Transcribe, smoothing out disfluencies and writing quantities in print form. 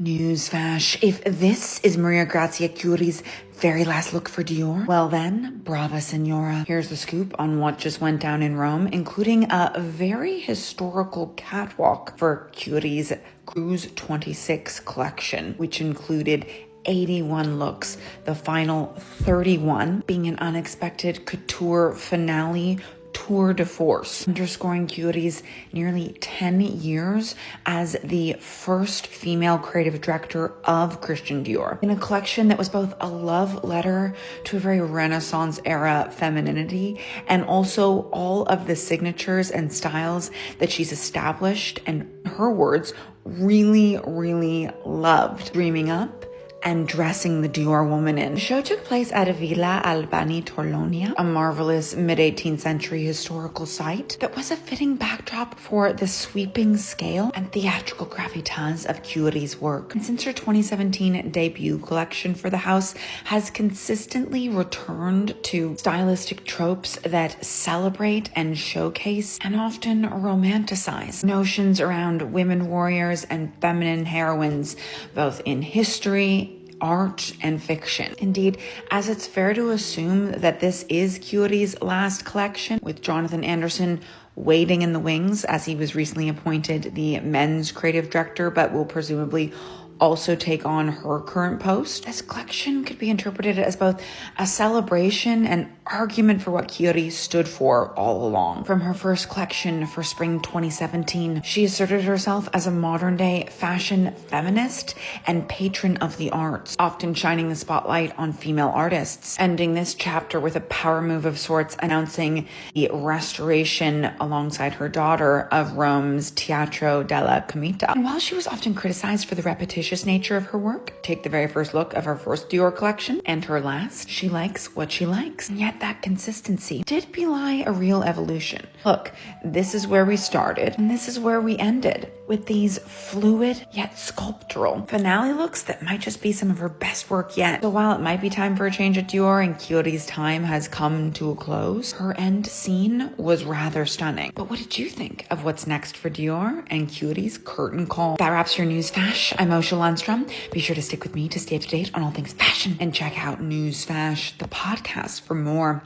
Newsflash, if this is Maria Grazia Chiuri's very last look for Dior, well then, Brava Signora. Here's the scoop on what just went down in Rome, including a very historical catwalk for Chiuri's Cruise 26 collection, which included 81 looks, the final 31 being an unexpected couture finale tour de force, underscoring Chiuri's nearly 10 years as the first female creative director of Christian Dior, in a collection that was both a love letter to a very Renaissance era femininity and also all of the signatures and styles that she's established and, her words, really loved dreaming up and dressing the Dior woman in. The show took place at Villa Albani Torlonia, a marvelous mid-18th century historical site that was a fitting backdrop for the sweeping scale and theatrical gravitas of Chiuri's work. And since her 2017 debut collection for the house has consistently returned to stylistic tropes that celebrate and showcase and often romanticize notions around women warriors and feminine heroines, both in history, art, and fiction. Indeed, as it's fair to assume that this is Chiuri's last collection, with Jonathan Anderson waiting in the wings as he was recently appointed the men's creative director, but will presumably also take on her current post. This collection could be interpreted as both a celebration and argument for what Chiuri stood for all along. From her first collection for spring 2017, she asserted herself as a modern-day fashion feminist and patron of the arts, often shining the spotlight on female artists, ending this chapter with a power move of sorts, announcing the restoration alongside her daughter of Rome's Teatro della Comita. And while she was often criticized for the repetition nature of her work, take the very first look of her first Dior collection and her last, she likes what she likes. And yet that consistency did belie a real evolution. Look, this is where we started and this is where we ended, with these fluid yet sculptural finale looks that might just be some of her best work yet. So while it might be time for a change at Dior and Chiuri's time has come to a close, her end scene was rather stunning. But what did you think of what's next for Dior and Chiuri's curtain call? That wraps your news fash. I'm Osha Lundstrom. Be sure to stick with me to stay up to date on all things fashion and check out Newsflash, the podcast, for more.